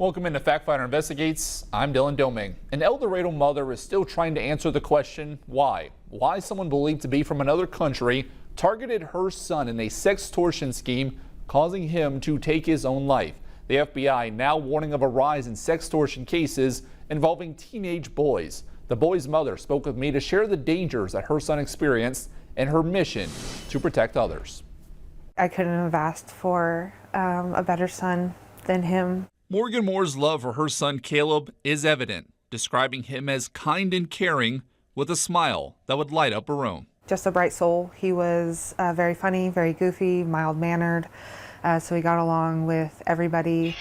Welcome into Factfinder Investigates. I'm Dylan Domangue. An El Dorado mother is still trying to answer the question, why? Why someone believed to be from another country targeted her son in a sextortion scheme, causing him to take his own life. The FBI now warning of a rise in sextortion cases involving teenage boys. The boy's mother spoke with me to share the dangers that her son experienced and her mission to protect others. I couldn't have asked for a better son than him. Morgan Moore's love for her son Caleb is evident, describing him as kind and caring with a smile that would light up a room. Just a bright soul. He was very funny, very goofy, mild-mannered, so he got along with everybody.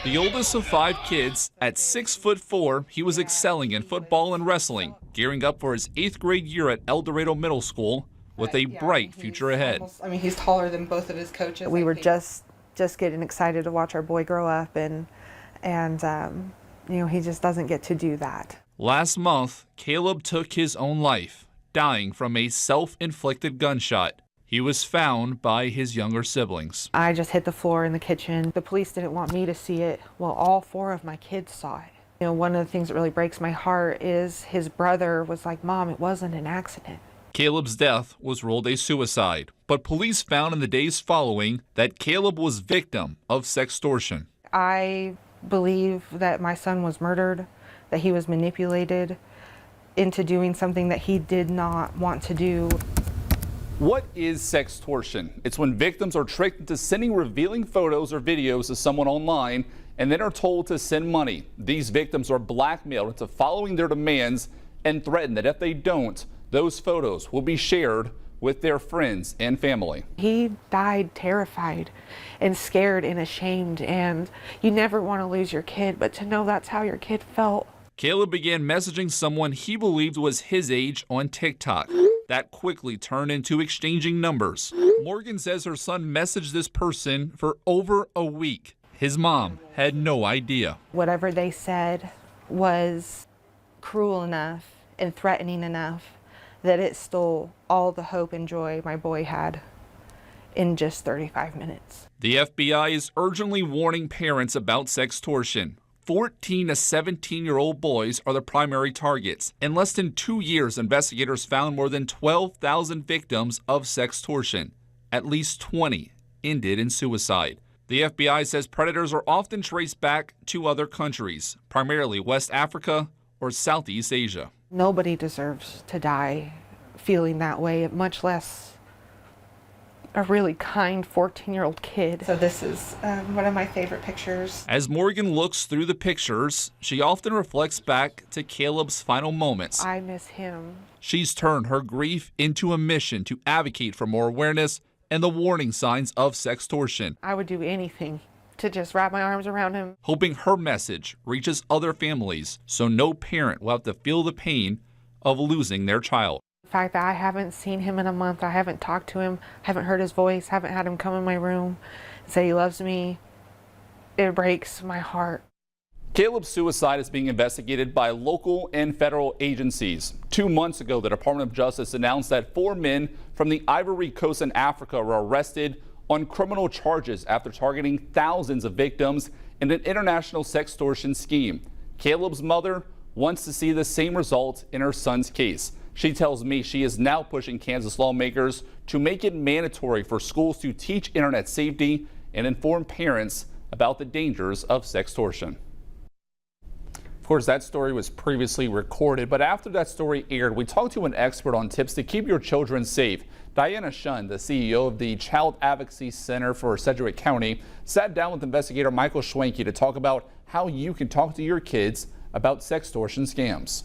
The oldest of 5 kids, at 6'4", he was excelling in football and wrestling, gearing up for his 8th grade year at El Dorado Middle School with a bright future ahead. He's taller than both of his coaches. We were just getting excited to watch our boy grow up, and you know, he just doesn't get to do that. Last month, Caleb took his own life, dying from a self-inflicted gunshot. He was found by his younger siblings. I just hit the floor in the kitchen. The police didn't want me to see it. Well, all 4 of my kids saw it. You know, one of the things that really breaks my heart is his brother was like, "Mom, it wasn't an accident." Caleb's death was ruled a suicide, but police found in the days following that Caleb was victim of sextortion. I believe that my son was murdered, that he was manipulated into doing something that he did not want to do. What is sextortion? It's when victims are tricked into sending revealing photos or videos to someone online and then are told to send money. These victims are blackmailed into following their demands and threatened that if they don't, those photos will be shared with their friends and family. He died terrified and scared and ashamed, and you never want to lose your kid, but to know that's how your kid felt. Caleb began messaging someone he believed was his age on TikTok. That quickly turned into exchanging numbers. Morgan says her son messaged this person for over a week. His mom had no idea. Whatever they said was cruel enough and threatening enough that it stole all the hope and joy my boy had in just 35 minutes. The FBI is urgently warning parents about sextortion. 14 to 17-year-old boys are the primary targets. In less than 2 years, investigators found more than 12,000 victims of sextortion. At least 20 ended in suicide. The FBI says predators are often traced back to other countries, primarily West Africa or Southeast Asia. Nobody deserves to die feeling that way, much less a really kind 14-year-old kid. So this is one of my favorite pictures. As Morgan looks through the pictures, she often reflects back to Caleb's final moments. I miss him. She's turned her grief into a mission to advocate for more awareness and the warning signs of sextortion. I would do anything to just wrap my arms around him. Hoping her message reaches other families so no parent will have to feel the pain of losing their child. The fact that I haven't seen him in a month, I haven't talked to him, haven't heard his voice, haven't had him come in my room and say he loves me, it breaks my heart. Caleb's suicide is being investigated by local and federal agencies. 2 months ago, the Department of Justice announced that 4 men from the Ivory Coast in Africa were arrested on criminal charges after targeting thousands of victims in an international sextortion scheme. Caleb's mother wants to see the same result in her son's case. She tells me she is now pushing Kansas lawmakers to make it mandatory for schools to teach internet safety and inform parents about the dangers of sextortion. Of course, that story was previously recorded, but after that story aired, we talked to an expert on tips to keep your children safe. Diana Shun, the CEO of the Child Advocacy Center for Sedgwick County, sat down with investigator Michael Schwenke to talk about how you can talk to your kids about sextortion scams.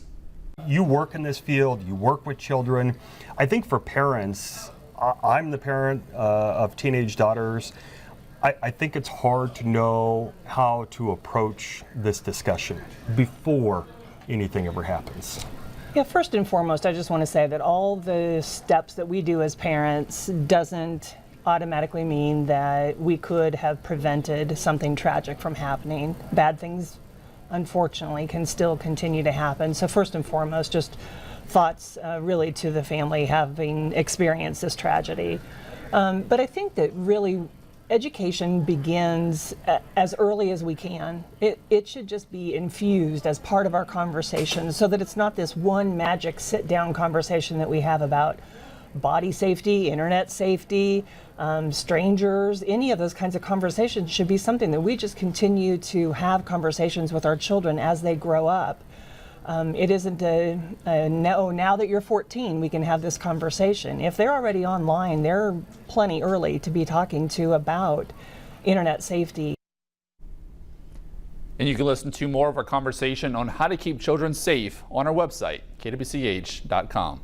You work in this field, you work with children. I think for parents, I'm the parent of teenage daughters. I think it's hard to know how to approach this discussion before anything ever happens. Yeah, first and foremost, I just want to say that all the steps that we do as parents doesn't automatically mean that we could have prevented something tragic from happening. Bad things, unfortunately, can still continue to happen. So first and foremost, just thoughts really to the family having experienced this tragedy. But I think that really education begins as early as we can. It should just be infused as part of our conversation so that it's not this one magic sit-down conversation that we have about body safety, internet safety, strangers. Any of those kinds of conversations should be something that we just continue to have conversations with our children as they grow up. It isn't no, now that you're 14, we can have this conversation. If they're already online, they're plenty early to be talking to about internet safety. And you can listen to more of our conversation on how to keep children safe on our website, kwch.com.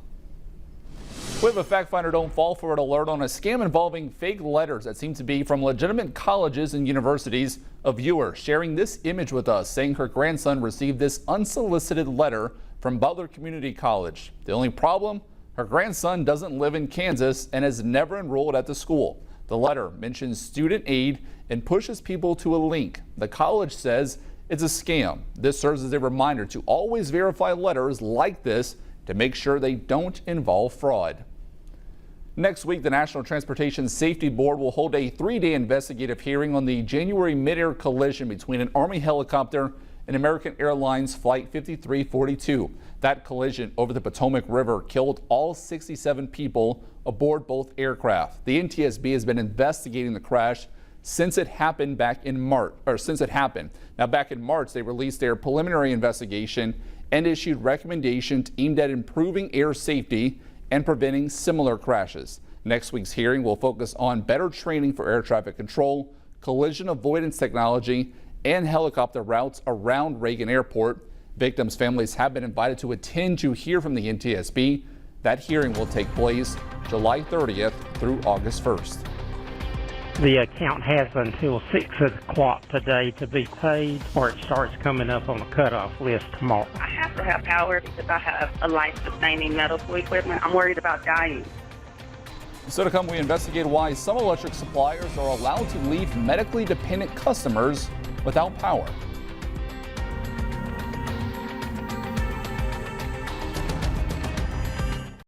We have a Factfinder Don't Fall For It alert on a scam involving fake letters that seem to be from legitimate colleges and universities. A viewer sharing this image with us saying her grandson received this unsolicited letter from Butler Community College. The only problem, her grandson doesn't live in Kansas and has never enrolled at the school. The letter mentions student aid and pushes people to a link. The college says it's a scam. This serves as a reminder to always verify letters like this to make sure they don't involve fraud. Next week, the National Transportation Safety Board will hold a 3-day investigative hearing on the January mid-air collision between an Army helicopter and American Airlines Flight 5342. That collision over the Potomac River killed all 67 people aboard both aircraft. The NTSB has been investigating the crash since it happened back in March. Now, back in March, they released their preliminary investigation and issued recommendations aimed at improving air safety and preventing similar crashes. Next week's hearing will focus on better training for air traffic control, collision avoidance technology, and helicopter routes around Reagan Airport. Victims' families have been invited to attend to hear from the NTSB. That hearing will take place July 30th through August 1st. The account has until 6 o'clock today to be paid, or it starts coming up on the cutoff list tomorrow. I have to have power because I have a life-sustaining medical equipment. I'm worried about dying. So to come, we investigate why some electric suppliers are allowed to leave medically dependent customers without power.